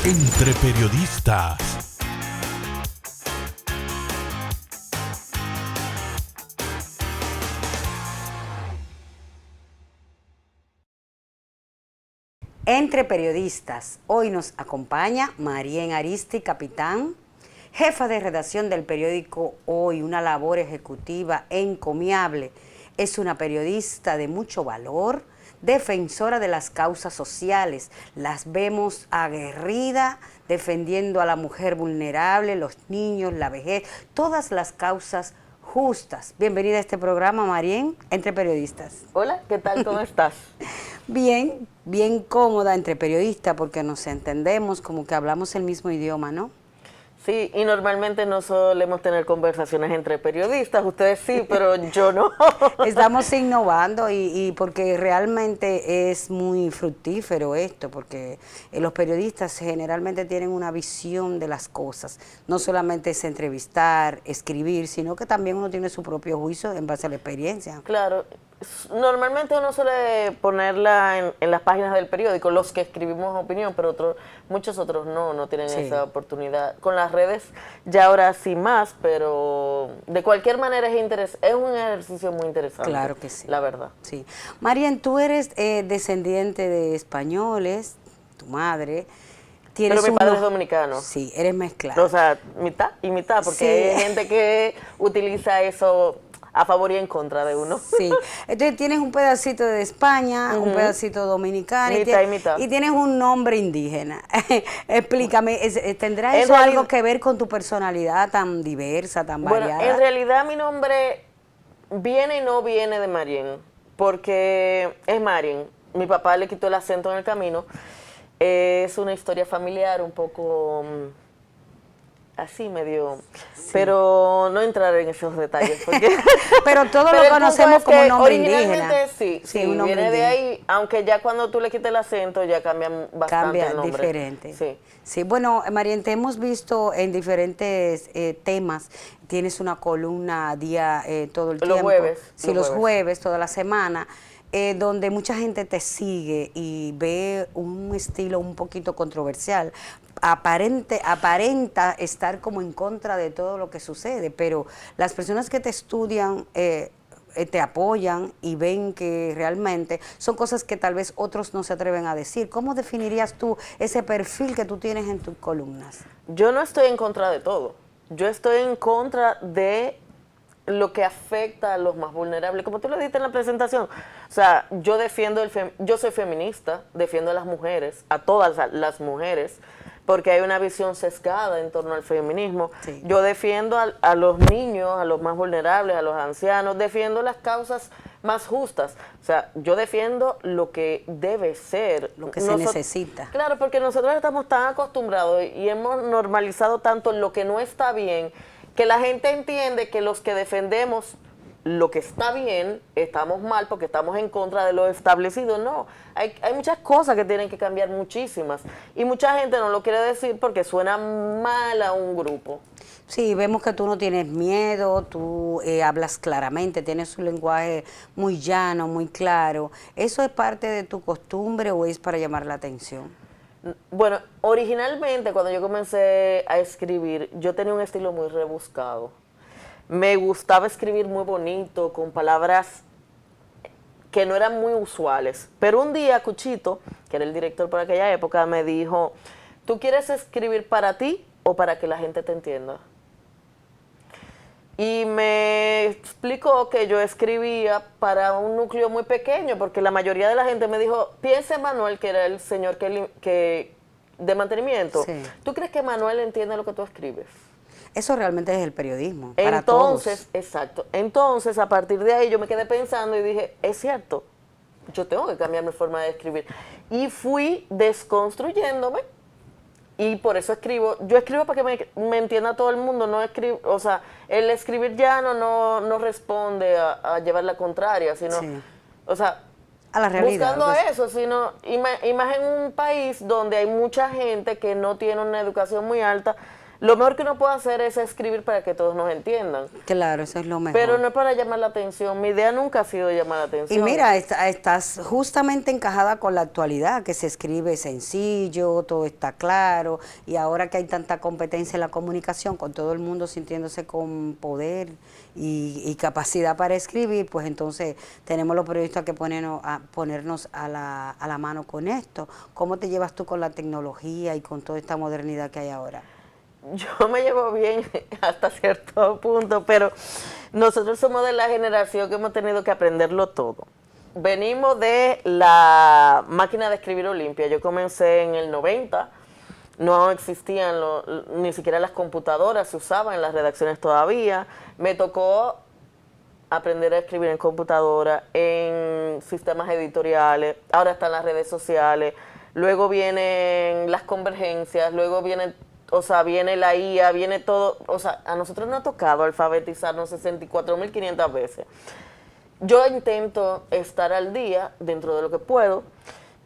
Entre periodistas. Entre periodistas, hoy nos acompaña Marien Aristi, capitán, jefa de redacción del periódico Hoy, una labor ejecutiva encomiable. Es una periodista de mucho valor, defensora de las causas sociales. Las vemos aguerrida, defendiendo a la mujer vulnerable, los niños, la vejez, todas las causas justas. Bienvenida a este programa, Marien, Entre Periodistas. Hola, ¿qué tal? ¿Cómo estás? Bien, bien cómoda entre periodistas porque nos entendemos, como que hablamos el mismo idioma, ¿no? Sí, y normalmente no solemos tener conversaciones entre periodistas, ustedes sí, pero yo no. Estamos innovando y porque realmente es muy fructífero esto, porque los periodistas generalmente tienen una visión de las cosas. No solamente es entrevistar, escribir, sino que también uno tiene su propio juicio en base a la experiencia. Claro, normalmente uno suele ponerla en las páginas del periódico, los que escribimos opinión, pero muchos otros no tienen esa oportunidad. Con las redes ya ahora sí más, pero de cualquier manera es un ejercicio muy interesante. Claro que sí. La verdad. Sí. Marien, tú eres descendiente de españoles, tu madre. Pero mi padre es dominicano. Sí, eres mezclado. O sea, mitad y mitad, porque sí. hay gente que utiliza eso a favor y en contra de uno. Sí, entonces tienes un pedacito de España, un pedacito dominicano y tienes un nombre indígena. Explícame, ¿tendrá eso algo que ver con tu personalidad tan diversa, tan variada? Bueno, en realidad mi nombre viene y no viene de Marien, porque es Marien. Mi papá le quitó el acento en el camino. Es una historia familiar un poco así medio, sí. Pero no entrar en esos detalles. Porque pero todos lo conocemos como nombre indígena. Sí, viene de ahí, aunque ya cuando tú le quites el acento ya cambian bastante el nombre. Diferente. Sí. Sí, bueno, Marien, te hemos visto en diferentes temas. Tienes una columna día todo el tiempo. Los jueves. Sí, los jueves, toda la semana. Donde mucha gente te sigue y ve un estilo un poquito controversial. Aparenta estar como en contra de todo lo que sucede, pero las personas que te estudian te apoyan y ven que realmente son cosas que tal vez otros no se atreven a decir. ¿Cómo definirías tú ese perfil que tú tienes en tus columnas? Yo no estoy en contra de todo. Yo estoy en contra de lo que afecta a los más vulnerables, como tú lo dijiste en la presentación. O sea, yo soy feminista, defiendo a las mujeres, a todas las mujeres, porque hay una visión sesgada en torno al feminismo. Sí. Yo defiendo a los niños, a los más vulnerables, a los ancianos, defiendo las causas más justas. O sea, yo defiendo lo que debe ser. Lo que se necesita. Claro, porque nosotros estamos tan acostumbrados y hemos normalizado tanto lo que no está bien, que la gente entiende que los que defendemos lo que está bien, estamos mal porque estamos en contra de lo establecido. No, hay muchas cosas que tienen que cambiar, muchísimas. Y mucha gente no lo quiere decir porque suena mal a un grupo. Sí, vemos que tú no tienes miedo, tú hablas claramente, tienes un lenguaje muy llano, muy claro. ¿Eso es parte de tu costumbre o es para llamar la atención? Bueno, originalmente cuando yo comencé a escribir, yo tenía un estilo muy rebuscado. Me gustaba escribir muy bonito, con palabras que no eran muy usuales. Pero un día Cuchito, que era el director por aquella época, me dijo, ¿tú quieres escribir para ti o para que la gente te entienda? Y me explicó que yo escribía para un núcleo muy pequeño, porque la mayoría de la gente me dijo, piensa en Manuel, que era el señor de mantenimiento. Sí. ¿Tú crees que Manuel entiende lo que tú escribes? Eso realmente es el periodismo, para todos. Exacto. Entonces, a partir de ahí yo me quedé pensando y dije, es cierto, yo tengo que cambiar mi forma de escribir. Y fui desconstruyéndome. Y por eso escribo. Yo escribo para que me entienda todo el mundo. No escribo, o sea, el escribir llano no responde a llevar la contraria, sino, sí. O sea, a la realidad, buscando eso, sino, y más en un país donde hay mucha gente que no tiene una educación muy alta, Lo mejor que uno puede hacer es escribir para que todos nos entiendan. Claro, eso es lo mejor. Pero no es para llamar la atención. Mi idea nunca ha sido llamar la atención. Y mira, estás justamente encajada con la actualidad, que se escribe sencillo, todo está claro, y ahora que hay tanta competencia en la comunicación, con todo el mundo sintiéndose con poder y capacidad para escribir, pues entonces tenemos los periodistas que ponernos a la mano con esto. ¿Cómo te llevas tú con la tecnología y con toda esta modernidad que hay ahora? Yo me llevo bien hasta cierto punto, pero nosotros somos de la generación que hemos tenido que aprenderlo todo. Venimos de la máquina de escribir Olimpia. Yo comencé en el 90, no existían ni siquiera las computadoras, se usaban en las redacciones todavía. Me tocó aprender a escribir en computadora, en sistemas editoriales, ahora están las redes sociales, luego vienen las convergencias, luego vienen... O sea, viene la IA, viene todo. O sea, a nosotros nos ha tocado alfabetizarnos 64.500 veces. Yo intento estar al día dentro de lo que puedo.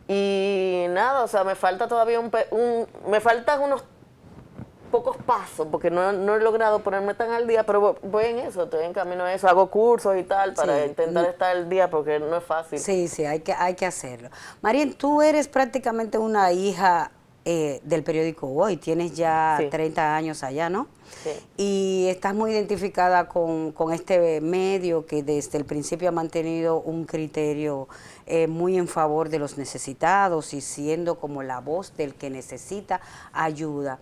Y nada, o sea, me falta todavía me faltan unos pocos pasos, porque no he logrado ponerme tan al día, pero voy en eso, estoy en camino a eso. Hago cursos y tal para intentar estar al día, porque no es fácil. Sí, hay que hacerlo. Marien, tú eres prácticamente una hija del periódico Hoy, tienes ya 30 años allá, ¿no? Sí. Y estás muy identificada con este medio que desde el principio ha mantenido un criterio muy en favor de los necesitados y siendo como la voz del que necesita ayuda.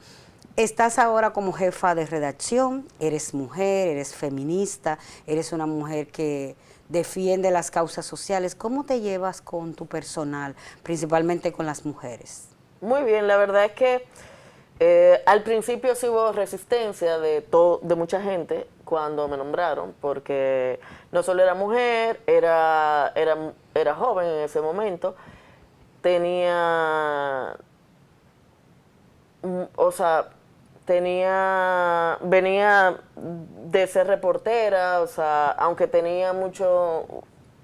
Estás ahora como jefa de redacción, eres mujer, eres feminista, eres una mujer que defiende las causas sociales. ¿Cómo te llevas con tu personal, principalmente con las mujeres? Muy bien, la verdad es que al principio sí hubo resistencia de mucha gente cuando me nombraron, porque no solo era mujer, era joven en ese momento, venía de ser reportera, o sea, aunque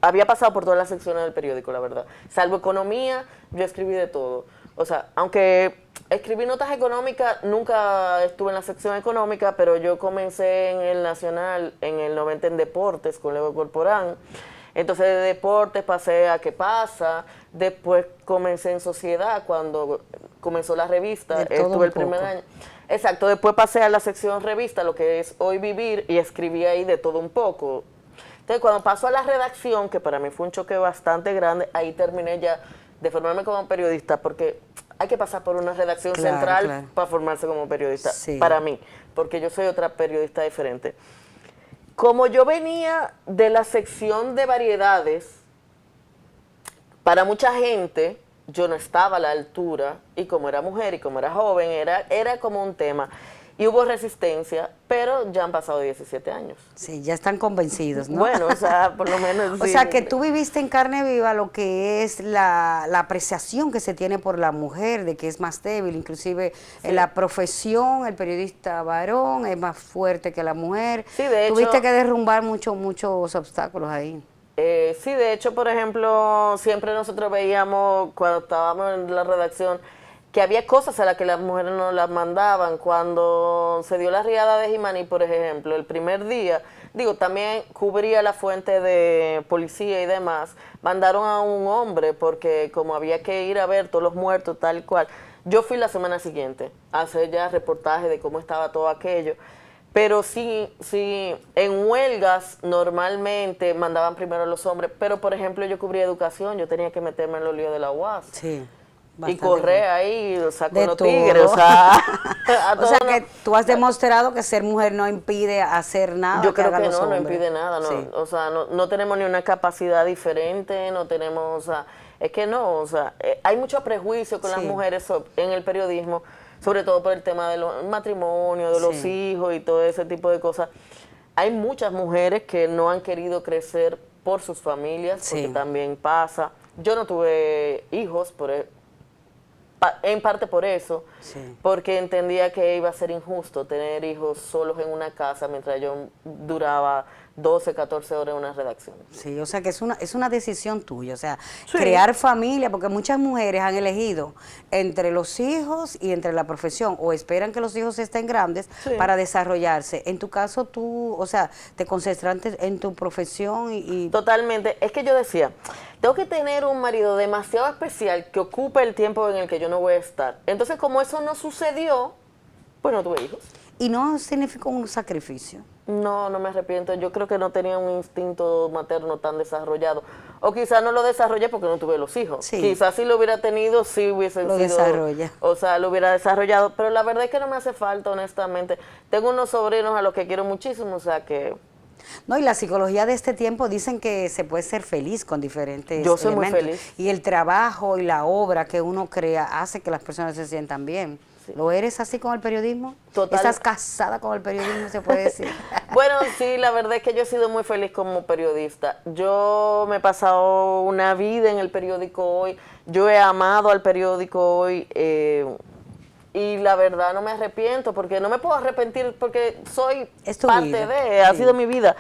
había pasado por todas las secciones del periódico, la verdad. Salvo economía, yo escribí de todo. O sea, aunque escribí notas económicas, nunca estuve en la sección económica, pero yo comencé en el Nacional en el 90 en deportes con Leo Corporán. Entonces de deportes pasé a ¿Qué pasa? Después comencé en sociedad cuando comenzó la revista, estuve el primer año. Exacto, después pasé a la sección revista, lo que es Hoy Vivir, y escribí ahí de todo un poco. Entonces cuando pasó a la redacción, que para mí fue un choque bastante grande, ahí terminé ya de formarme como periodista, porque hay que pasar por una redacción central para formarse como periodista, para mí, porque yo soy otra periodista diferente. Como yo venía de la sección de variedades, para mucha gente yo no estaba a la altura, y como era mujer y como era joven, era como un tema. Y hubo resistencia, pero ya han pasado 17 años. Sí, ya están convencidos, ¿no? Bueno, o sea, por lo menos O sea, que tú viviste en carne viva lo que es la apreciación que se tiene por la mujer, de que es más débil, inclusive en la profesión, el periodista varón es más fuerte que la mujer. Sí, de hecho, tuviste que derrumbar muchos obstáculos ahí. Sí, de hecho, por ejemplo, siempre nosotros veíamos, cuando estábamos en la redacción, que había cosas a las que las mujeres no las mandaban. Cuando se dio la riada de Jimaní, por ejemplo, el primer día, también cubría la fuente de policía y demás, mandaron a un hombre porque como había que ir a ver todos los muertos, tal y cual. Yo fui la semana siguiente a hacer ya reportaje de cómo estaba todo aquello. Pero sí, en huelgas normalmente mandaban primero a los hombres, pero por ejemplo yo cubría educación, yo tenía que meterme en los líos de la UAS. Sí. Y correr ahí, o sea, con los todo. tigres, o sea... O sea, que tú has demostrado que ser mujer no impide hacer nada. Yo creo hagan que los no hombres. impide nada, no. Sí. O sea, no tenemos ni una capacidad diferente, no tenemos, o sea, es que no, o sea, hay mucho prejuicio con las mujeres en el periodismo, sobre todo por el tema del matrimonio, de los hijos y todo ese tipo de cosas. Hay muchas mujeres que no han querido crecer por sus familias, porque también pasa. Yo no tuve hijos, en parte por eso, porque entendía que iba a ser injusto tener hijos solos en una casa mientras yo duraba 12, 14 horas en una redacción. Sí, o sea que es una decisión tuya, o sea, Sí. crear familia, porque muchas mujeres han elegido entre los hijos y entre la profesión, o esperan que los hijos estén grandes Sí. para desarrollarse. En tu caso, tú, o sea, te concentraste en tu profesión y Totalmente. Es que yo decía, tengo que tener un marido demasiado especial que ocupe el tiempo en el que yo no voy a estar. Entonces, como eso no sucedió, pues no tuve hijos. no significó un sacrificio. No, no me arrepiento. Yo creo que no tenía un instinto materno tan desarrollado. O quizás no lo desarrollé porque no tuve los hijos. Sí. Quizás si lo hubiera tenido, sí hubiesen Lo sido... desarrolla. O sea, lo hubiera desarrollado. Pero la verdad es que no me hace falta, honestamente. Tengo unos sobrinos a los que quiero muchísimo, o sea que... No, y la psicología de este tiempo dicen que se puede ser feliz con diferentes Yo soy muy elementos. feliz. Y el trabajo y la obra que uno crea hace que las personas se sientan bien. ¿Lo eres así con el periodismo? Total. ¿Estás casada con el periodismo, se puede decir? Bueno, sí, la verdad es que yo he sido muy feliz como periodista. Yo me he pasado una vida en el periódico Hoy. Yo he amado al periódico Hoy. Y la verdad no me arrepiento, porque no me puedo arrepentir, porque soy Es tu parte vida. de, ha Sí. sido mi vida.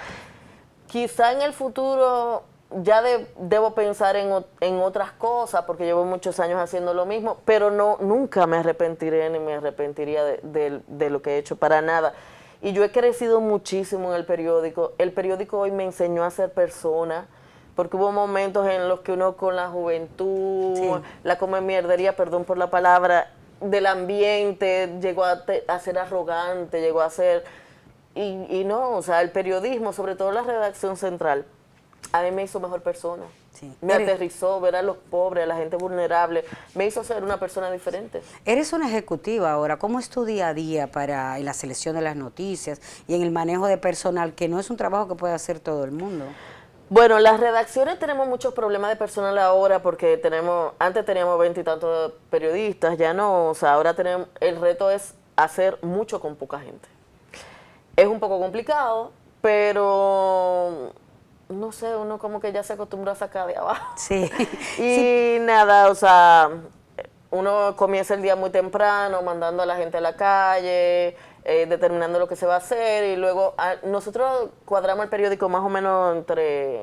Quizá en el futuro ya debo pensar en otras cosas, porque llevo muchos años haciendo lo mismo, pero nunca me arrepentiré ni me arrepentiría de lo que he hecho, para nada. Y yo he crecido muchísimo en el periódico. El periódico Hoy me enseñó a ser persona, porque hubo momentos en los que uno con la juventud, Sí. la come mierdería, perdón por la palabra, del ambiente, llegó a ser arrogante, llegó a ser... Y no, o sea, el periodismo, sobre todo la redacción central, a mí me hizo mejor persona. Sí. Me aterrizó, ver a los pobres, a la gente vulnerable, me hizo ser una persona diferente. Eres una ejecutiva ahora. ¿Cómo es tu día a día en la selección de las noticias y en el manejo de personal, que no es un trabajo que puede hacer todo el mundo? Bueno, las redacciones tenemos muchos problemas de personal ahora porque antes teníamos 20 y tantos periodistas, ya no, o sea, ahora el reto es hacer mucho con poca gente. Es un poco complicado, pero no sé, uno como que ya se acostumbró a sacar de abajo. Sí. Y nada, o sea, uno comienza el día muy temprano, mandando a la gente a la calle, determinando lo que se va a hacer, y luego nosotros cuadramos el periódico más o menos entre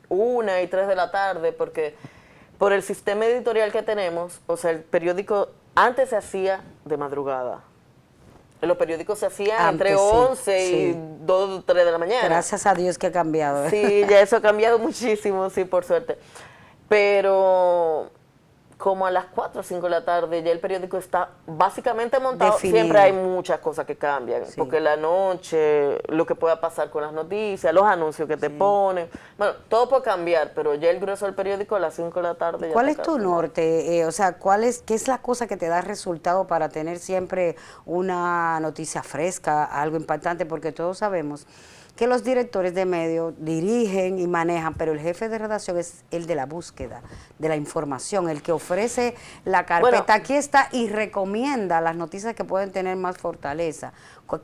1 y 3 de la tarde, porque por el sistema editorial que tenemos, o sea, el periódico antes se hacía de madrugada. Los periódicos se hacían entre Antes, sí, 11 y sí. 2 o 3 de la mañana. Gracias a Dios que ha cambiado. ¿eh? Sí, ya eso ha cambiado muchísimo, sí, por suerte. Pero como a las 4 o 5 de la tarde ya el periódico está básicamente montado. Definido. Siempre hay muchas cosas que cambian, Sí. porque la noche, lo que pueda pasar con las noticias, los anuncios que te ponen, bueno, todo puede cambiar, pero ya el grueso del periódico a las 5 de la tarde ya ¿Cuál está es tu casi. norte? O sea, ¿qué es la cosa que te da resultado para tener siempre una noticia fresca, algo impactante? Porque todos sabemos que los directores de medios dirigen y manejan, pero el jefe de redacción es el de la búsqueda, de la información, el que ofrece la carpeta, Bueno, aquí está, y recomienda las noticias que pueden tener más fortaleza.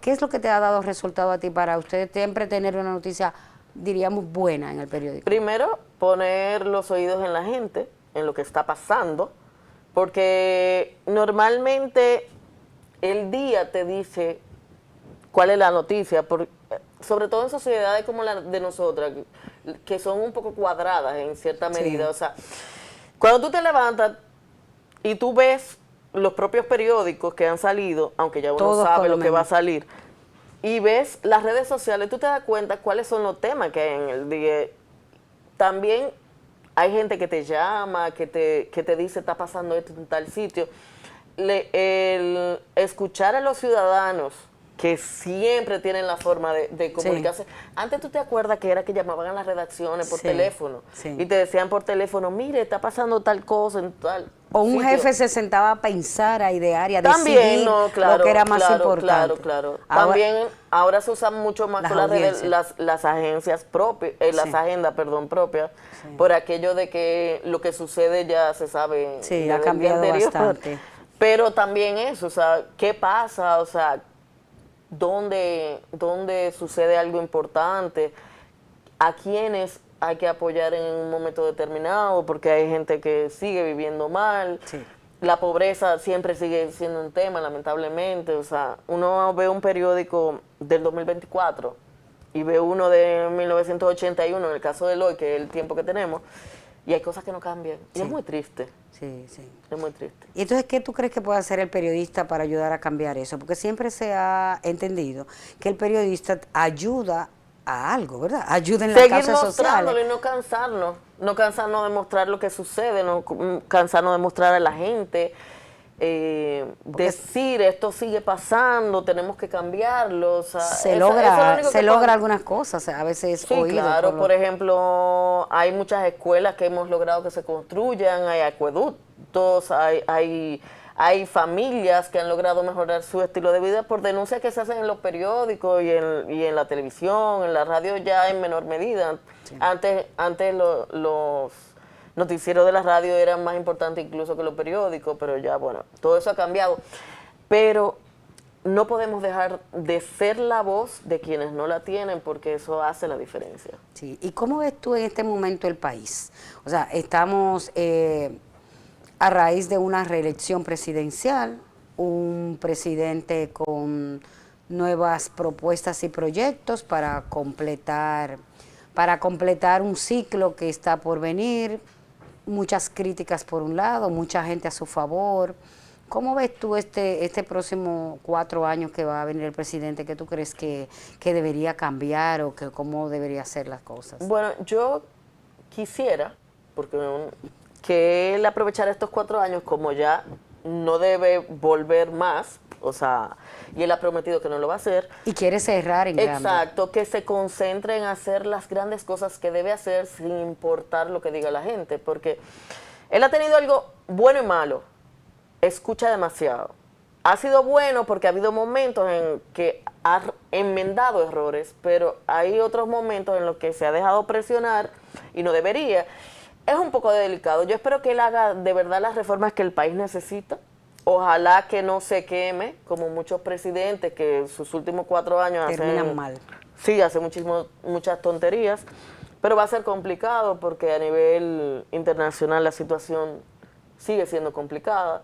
¿Qué es lo que te ha dado resultado a ti para usted siempre tener una noticia, diríamos, buena en el periódico? Primero, poner los oídos en la gente, en lo que está pasando, porque normalmente el día te dice cuál es la noticia, sobre todo en sociedades como la de nosotras, que son un poco cuadradas en cierta medida. Sí. O sea, cuando tú te levantas y tú ves los propios periódicos que han salido, aunque ya uno Todos sabe con lo lo que va a mismo. salir, y ves las redes sociales, tú te das cuenta cuáles son los temas que hay en el día. También hay gente que te llama, que te dice, está pasando esto en tal sitio. El escuchar a los ciudadanos, que siempre tienen la forma de comunicarse. Antes tú te acuerdas que era que llamaban a las redacciones por Sí, teléfono, sí. y te decían por teléfono, mire, está pasando tal cosa en tal O un sitio. jefe se sentaba a pensar, a idear y a También, decidir no, claro, lo que era más claro, importante. claro. Ahora- También ahora se usan mucho más Las con audiencias. las agencias propias, las Sí. agendas, perdón, propias, Sí. por aquello de que lo que sucede ya se sabe. Sí, desde ha el día cambiado anterior. bastante. Pero también eso, o sea, ¿qué pasa? O sea, ¿dónde sucede algo importante? ¿A quiénes hay que apoyar en un momento determinado? Porque hay gente que sigue viviendo mal. Sí. La pobreza siempre sigue siendo un tema, lamentablemente. O sea, uno ve un periódico del 2024 y ve uno de 1981, en el caso de hoy, que es el tiempo que tenemos, y hay cosas que no cambian. Y es muy triste. Sí, sí. Es muy triste. Y entonces, ¿qué tú crees que puede hacer el periodista para ayudar a cambiar eso? Porque siempre se ha entendido que el periodista ayuda a algo, ¿verdad? Ayuda en las Seguir causas mostrándolo sociales. y no cansarnos de mostrar lo que sucede, no cansarnos de mostrar a la gente, decir esto sigue pasando, tenemos que cambiarlo. O sea, Se eso es lo logra, único se que logra podemos. algunas cosas, a veces Sí, oído. claro, por ejemplo, hay muchas escuelas que hemos logrado que se construyan, hay acueductos, hay familias que han logrado mejorar su estilo de vida por denuncias que se hacen en los periódicos y en la televisión, en la radio ya en menor medida. Sí. Antes los noticieros de la radio eran más importantes incluso que los periódicos, pero ya, bueno, todo eso ha cambiado. Pero no podemos dejar de ser la voz de quienes no la tienen, porque eso hace la diferencia. Sí. ¿Y cómo ves tú en este momento el país? O sea, estamos a raíz de una reelección presidencial, un presidente con nuevas propuestas y proyectos para completar un ciclo que está por venir, muchas críticas por un lado, mucha gente a su favor. ¿Cómo ves tú este próximo 4 años que va a venir el presidente? ¿Qué tú crees que debería cambiar o que cómo debería hacer las cosas? Bueno, yo quisiera, que él aprovechara estos 4 años, como ya no debe volver más, o sea, y él ha prometido que no lo va a hacer. Y quiere cerrar en grande. Exacto, que se concentre en hacer las grandes cosas que debe hacer sin importar lo que diga la gente, porque él ha tenido algo bueno y malo. Escucha demasiado. Ha sido bueno porque ha habido momentos en que ha enmendado errores, pero hay otros momentos en los que se ha dejado presionar y no debería. Es un poco delicado. Yo espero que él haga de verdad las reformas que el país necesita. Ojalá que no se queme, como muchos presidentes que sus últimos 4 años terminan mal. Sí, hacen muchas tonterías, pero va a ser complicado porque a nivel internacional la situación sigue siendo complicada.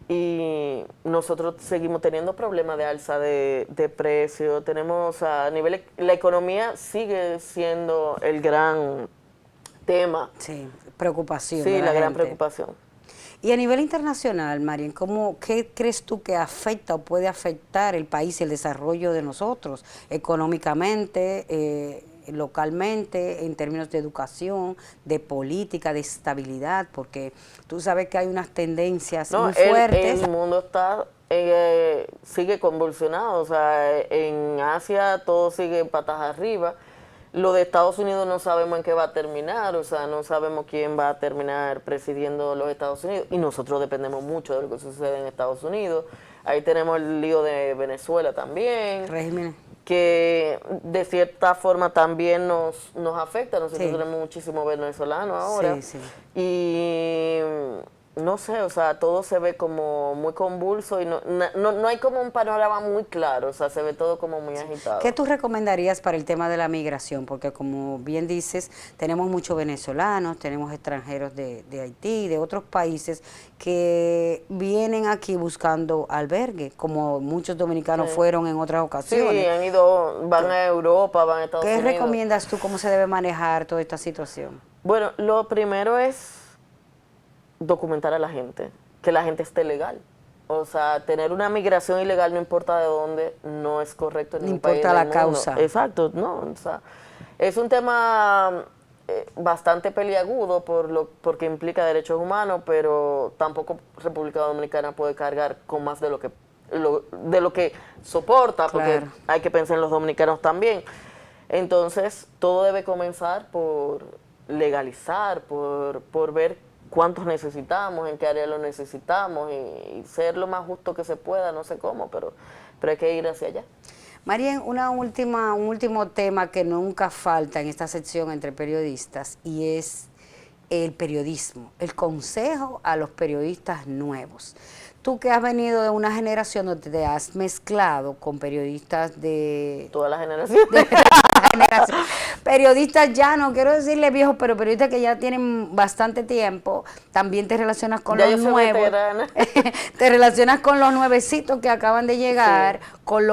Y nosotros seguimos teniendo problemas de alza de precios, tenemos a nivel, la economía sigue siendo el gran tema. Sí, preocupación. Sí, la gran gente. preocupación. Y a nivel internacional, Marien, ¿qué crees tú que afecta o puede afectar el país y el desarrollo de nosotros económicamente, localmente, en términos de educación, de política, de estabilidad? Porque tú sabes que hay unas tendencias muy fuertes. El mundo sigue convulsionado, o sea, en Asia todo sigue patas arriba. Lo de Estados Unidos no sabemos en qué va a terminar, o sea, no sabemos quién va a terminar presidiendo los Estados Unidos, y nosotros dependemos mucho de lo que sucede en Estados Unidos. Ahí tenemos el lío de Venezuela también. Régimen. Que de cierta forma también nos afecta. Nosotros sí. tenemos muchísimos venezolanos ahora. Sí, sí. Y no sé, o sea, todo se ve como muy convulso y no hay como un panorama muy claro, o sea, se ve todo como muy agitado. ¿Qué tú recomendarías para el tema de la migración? Porque como bien dices, tenemos muchos venezolanos, tenemos extranjeros de Haití, de otros países que vienen aquí buscando albergue, como muchos dominicanos sí. fueron en otras ocasiones. Sí, van a Europa, van a Estados Unidos. ¿Qué recomiendas tú, cómo se debe manejar toda esta situación? Bueno, lo primero es documentar a la gente, que la gente esté legal. O sea, tener una migración ilegal no importa de dónde, no es correcto en ningún país del mundo. No importa la causa. Exacto, no, o sea, es un tema bastante peliagudo porque implica derechos humanos, pero tampoco República Dominicana puede cargar con más de lo que soporta, porque claro. hay que pensar en los dominicanos también. Entonces, todo debe comenzar por legalizar, por ver cuántos necesitamos, en qué área lo necesitamos y ser lo más justo que se pueda, no sé cómo, pero hay que ir hacia allá. Marien, un último tema que nunca falta en esta sección entre periodistas y es el periodismo, el consejo a los periodistas nuevos. Tú que has venido de una generación donde te has mezclado con periodistas de... Toda la generación. Periodistas ya, no quiero decirle viejos, pero periodistas que ya tienen bastante tiempo, también te relacionas con ya los nuevos. Te relacionas con los nuevecitos que acaban de llegar, sí. con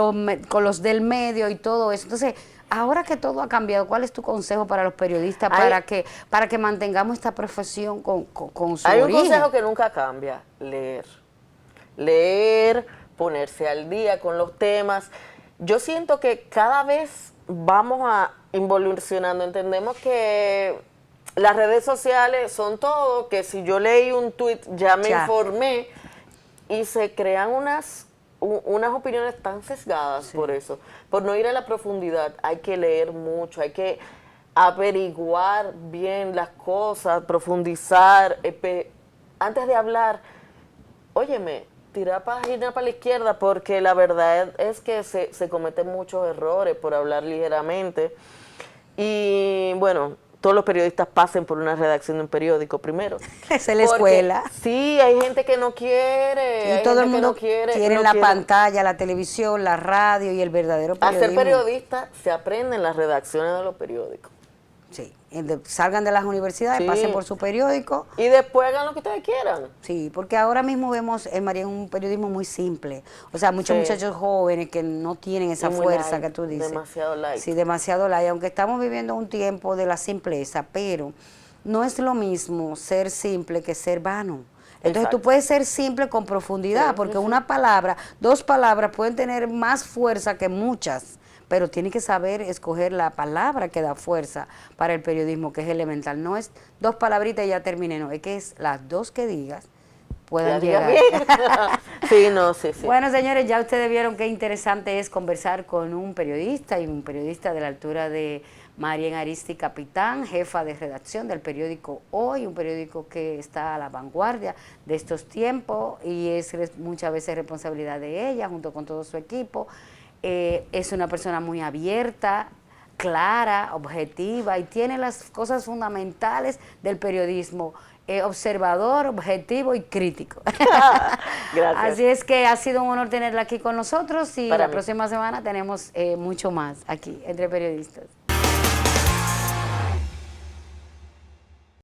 los del medio y todo eso. Entonces, ahora que todo ha cambiado, ¿cuál es tu consejo para los periodistas para que mantengamos esta profesión con su Hay un origen? consejo que nunca cambia: leer. Leer, ponerse al día con los temas. Yo siento que cada vez vamos a involucionando. Entendemos que las redes sociales son todo, que si yo leí un tweet ya me informé, y se crean unas opiniones tan sesgadas por eso, por no ir a la profundidad. Hay que leer mucho, hay que averiguar bien las cosas, profundizar, antes de hablar. Óyeme, tirar página para la izquierda, porque la verdad es que se cometen muchos errores por hablar ligeramente. Y bueno, todos los periodistas pasen por una redacción de un periódico primero. Es la escuela. Sí, hay gente que no quiere. Y todo el mundo quiere la pantalla, la televisión, la radio y el verdadero periodismo. A ser periodista se aprende en las redacciones de los periódicos. Sí, salgan de las universidades, pasen por su periódico. Y después hagan lo que ustedes quieran. Sí, porque ahora mismo vemos, María, un periodismo muy simple. O sea, muchos muchachos jóvenes que no tienen esa fuerza que tú dices. Demasiado light. Sí, demasiado light. Aunque estamos viviendo un tiempo de la simpleza, pero no es lo mismo ser simple que ser vano. Entonces tú puedes ser simple con profundidad, porque una palabra, 2 palabras pueden tener más fuerza que muchas, pero tiene que saber escoger la palabra que da fuerza para el periodismo, que es elemental. No es 2 palabritas y ya terminé, no, es que es las 2 que digas puedan llegar. Sí. Bueno, señores, ya ustedes vieron qué interesante es conversar con un periodista, y un periodista de la altura de Marien Ariztí Capitán, jefa de redacción del periódico Hoy, un periódico que está a la vanguardia de estos tiempos y es muchas veces responsabilidad de ella junto con todo su equipo. Es una persona muy abierta, clara, objetiva y tiene las cosas fundamentales del periodismo: observador, objetivo y crítico. Gracias. Así es que ha sido un honor tenerla aquí con nosotros y Para la mí. próxima semana tenemos mucho más aquí entre periodistas.